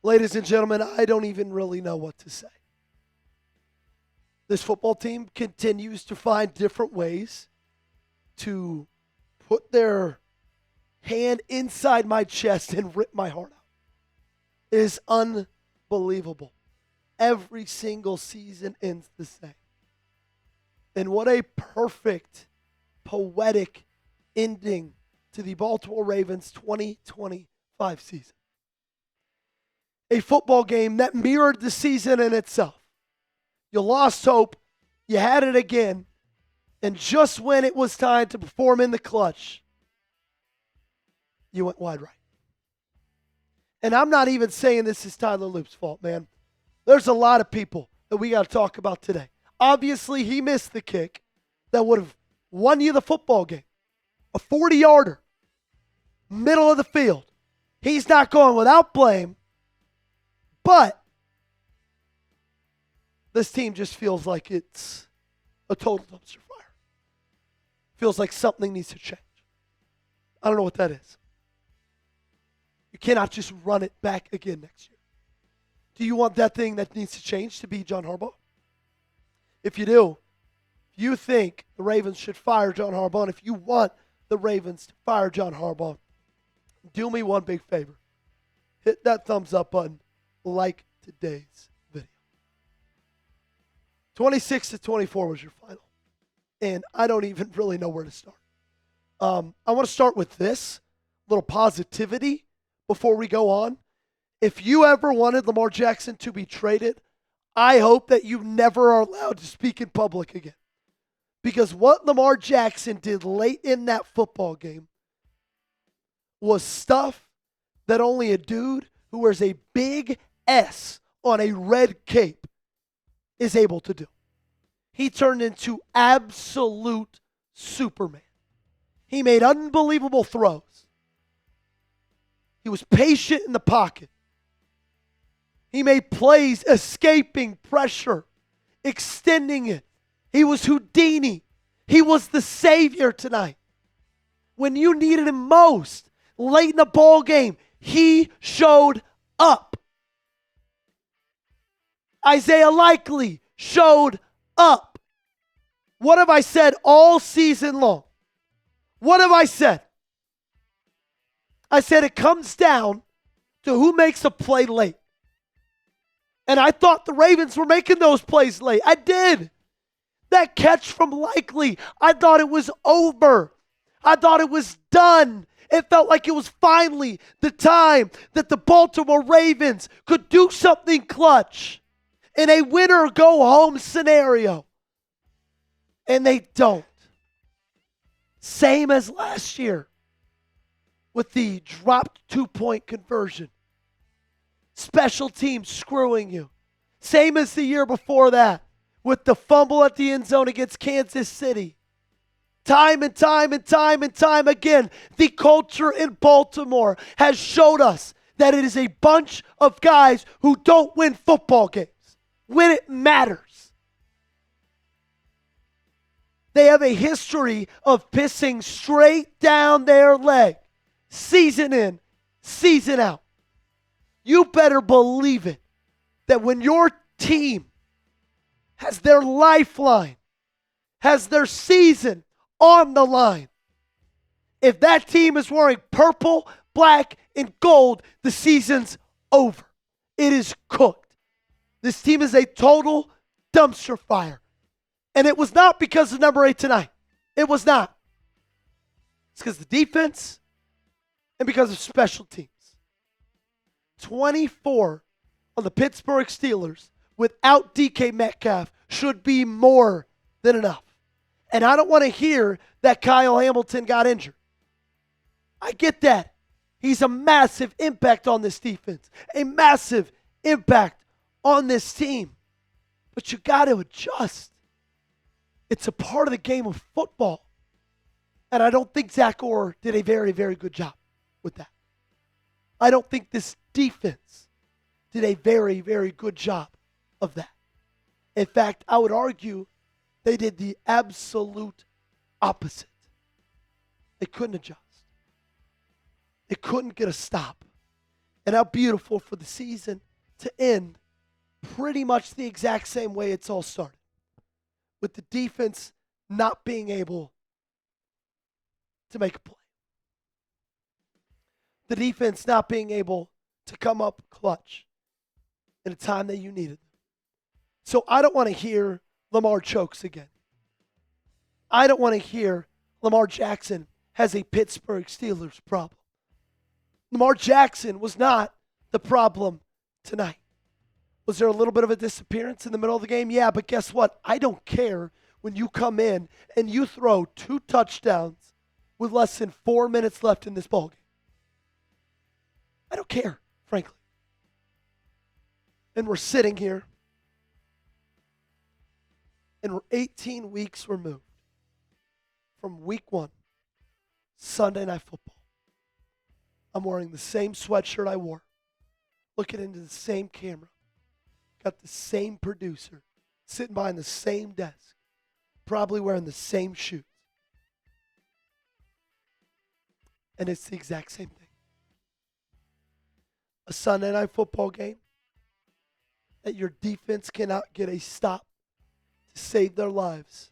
Ladies and gentlemen, I don't even really know what to say. This football team continues to find different ways to put their hand inside my chest and rip my heart out. It is unbelievable. Every single season ends the same. And what a perfect, poetic ending to the Baltimore Ravens 2025 season. A football game that mirrored the season in itself. You lost hope, you had it again, and just when it was time to perform in the clutch, you went wide right. And I'm not even saying this is Tyler Loop's fault, man. There's a lot of people that we got to talk about today. Obviously, he missed the kick that would have won you the football game. A 40-yarder, middle of the field. He's not going without blame. But this team just feels like it's a total dumpster fire. Feels like something needs to change. I don't know what that is. You cannot just run it back again next year. Do you want that thing that needs to change to be John Harbaugh? If you do, if you think the Ravens should fire John Harbaugh, and if you want the Ravens to fire John Harbaugh, do me one big favor. Hit that thumbs up button. Like today's video. 26-24 was your final. And I don't even really know where to start. I want to start with this little positivity before we go on. If you ever wanted Lamar Jackson to be traded, I hope that you never are allowed to speak in public again. Because what Lamar Jackson did late in that football game was stuff that only a dude who wears a big S on a red cape is able to do. He turned into absolute Superman. He made unbelievable throws. He was patient in the pocket. He made plays escaping pressure, extending it. He was Houdini. He was the savior tonight. When you needed him most, late in the ball game, he showed up. Isaiah Likely showed up. What have I said all season long? What have I said? I said it comes down to who makes a play late. And I thought the Ravens were making those plays late. I did. That catch from Likely, I thought it was over. I thought it was done. It felt like it was finally the time that the Baltimore Ravens could do something clutch in a winner-go-home scenario. And they don't. Same as last year with the dropped two-point conversion. Special teams screwing you. Same as the year before that with the fumble at the end zone against Kansas City. Time and time and time and time again, the culture in Baltimore has showed us that it is a bunch of guys who don't win football games when it matters. They have a history of pissing straight down their leg, season in, season out. You better believe it, that when your team has their lifeline, has their season on the line, if that team is wearing purple, black, and gold, the season's over. It is cooked. This team is a total dumpster fire. And it was not because of number 8 tonight. It was not. It's because of the defense and because of special teams. 24 on the Pittsburgh Steelers without DK Metcalf should be more than enough. And I don't want to hear that Kyle Hamilton got injured. I get that. He's a massive impact on this defense, a massive impact on this team. But you got to adjust. It's a part of the game of football. And I don't think Zach Orr did a very, very good job with that. I don't think this defense did a very, very good job of that. In fact, I would argue they did the absolute opposite. They couldn't adjust. They couldn't get a stop. And how beautiful for the season to end pretty much the exact same way it's all started, with the defense not being able to make a play. The defense not being able to come up clutch in a time that you needed them. So I don't want to hear Lamar chokes again. I don't want to hear Lamar Jackson has a Pittsburgh Steelers problem. Lamar Jackson was not the problem tonight. Was there a little bit of a disappearance in the middle of the game? Yeah, but guess what? I don't care when you come in and you throw 2 touchdowns with less than 4 minutes left in this ballgame. I don't care, frankly. And we're sitting here, and we're 18 weeks removed from week 1, Sunday Night Football. I'm wearing the same sweatshirt I wore, looking into the same camera, got the same producer, sitting behind the same desk, probably wearing the same shoes. And it's the exact same thing. A Sunday Night Football game that your defense cannot get a stop to save their lives,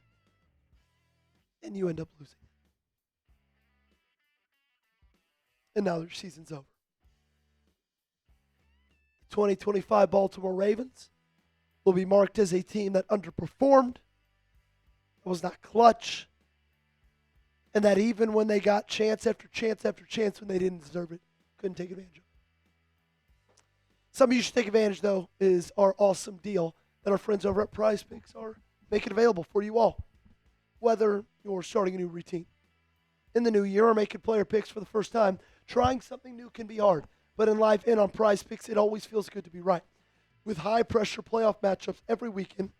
and you end up losing. And now their season's over. The 2025 Baltimore Ravens will be marked as a team that underperformed, that was not clutch, and that even when they got chance after chance after chance when they didn't deserve it, couldn't take advantage of it. Something you should take advantage, though, is our awesome deal that our friends over at Prize Picks are making available for you all. Whether you're starting a new routine in the new year or making player picks for the first time, trying something new can be hard. But in life and on Prize Picks, it always feels good to be right. With high-pressure playoff matchups every weekend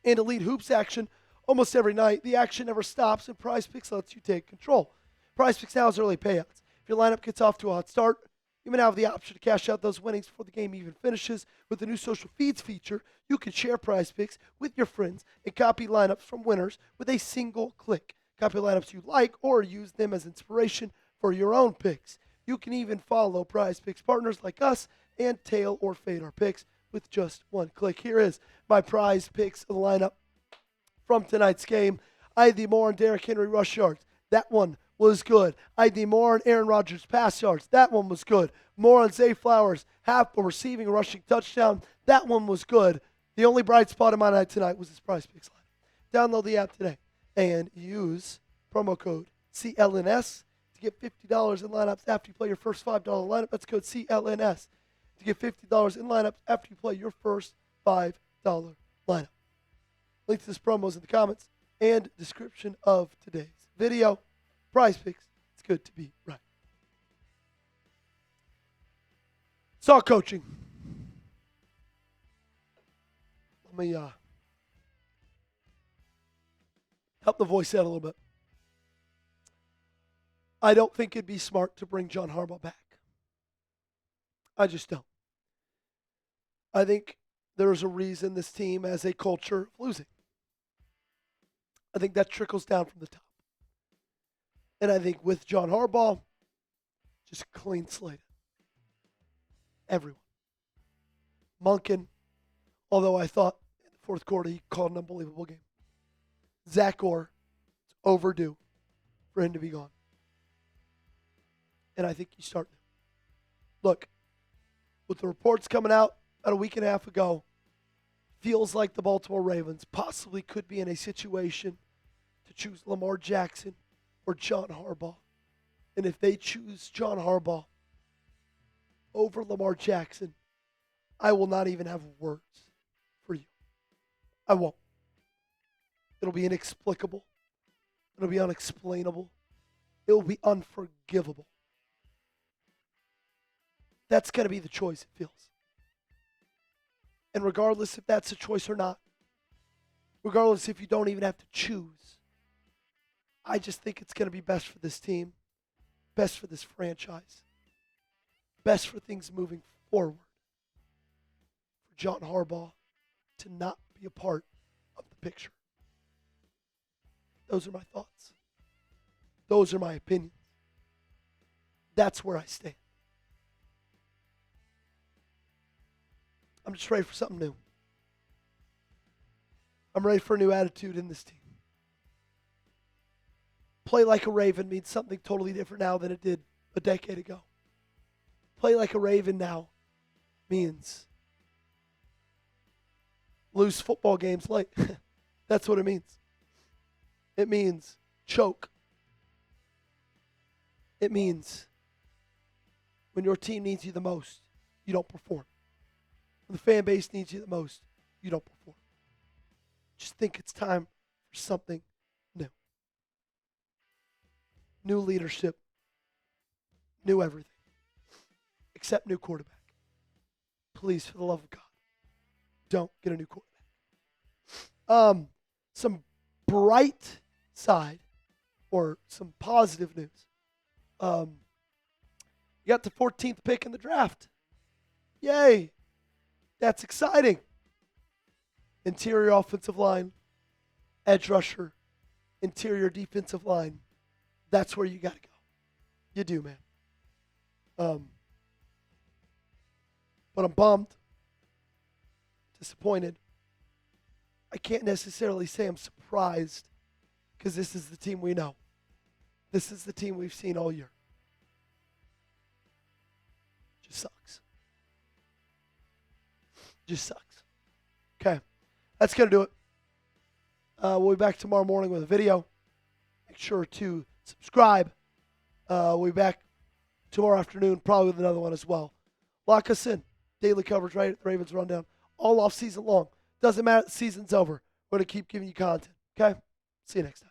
and elite hoops action almost every night, the action never stops, and Prize Picks lets you take control. Prize Picks now has early payouts. If your lineup gets off to a hot start, you may now have the option to cash out those winnings before the game even finishes. With the new social feeds feature, you can share Prize Picks with your friends and copy lineups from winners with a single click. Copy lineups you like or use them as inspiration for your own picks. You can even follow Prize Picks partners like us and tail or fade our picks with just one click. Here is my Prize Picks lineup from tonight's game. I had the Moore and Derrick Henry rush yards. That one was good. I had the Moore and Aaron Rodgers pass yards. That one was good. Moore and Zay Flowers half a receiving rushing touchdown. That one was good. The only bright spot in my night tonight was this Prize Picks line. Download the app today and use promo code CLNS to get $50 in lineups after you play your first $5 lineup. That's code CLNS to get $50 in lineups after you play your first $5 lineup. Link to this promo is in the comments and description of today's video. Prize Picks, it's good to be right. Saw coaching. Let me help the voice out a little bit. I don't think it'd be smart to bring John Harbaugh back. I just don't. I think there's a reason this team has a culture of losing. I think that trickles down from the top. And I think with John Harbaugh, just clean slate. Everyone. Monken, although I thought in the fourth quarter he called an unbelievable game. Zach Orr, it's overdue for him to be gone. And I think you start there. Look, with the reports coming out about a week and a half ago, feels like the Baltimore Ravens possibly could be in a situation to choose Lamar Jackson or John Harbaugh. And if they choose John Harbaugh over Lamar Jackson, I will not even have words for you. I won't. It'll be inexplicable. It'll be unexplainable. It will be unforgivable. That's going to be the choice, it feels. And regardless if that's a choice or not, regardless if you don't even have to choose, I just think it's going to be best for this team, best for this franchise, best for things moving forward, for John Harbaugh to not be a part of the picture. Those are my thoughts. Those are my opinions. That's where I stand. I'm just ready for something new. I'm ready for a new attitude in this team. Play like a Raven means something totally different now than it did a decade ago. Play like a Raven now means lose football games late. That's what it means. It means choke. It means when your team needs you the most, you don't perform. When the fan base needs you the most, you don't perform. Just think it's time for something new. New leadership, new everything, except new quarterback. Please, for the love of God, don't get a new quarterback. Some bright side or some positive news. You got the 14th pick in the draft. Yay. That's exciting. Interior offensive line, edge rusher, interior defensive line. That's where you got to go. You do, man. But I'm bummed, disappointed. I can't necessarily say I'm surprised because this is the team we know. This is the team we've seen all year. Just sucks. Just sucks. Okay. That's going to do it. We'll be back tomorrow morning with a video. Make sure to subscribe. We'll be back tomorrow afternoon, probably with another one as well. Lock us in. Daily coverage right at the Ravens Rundown. All off season long. Doesn't matter. The season's over. We're going to keep giving you content. Okay? See you next time.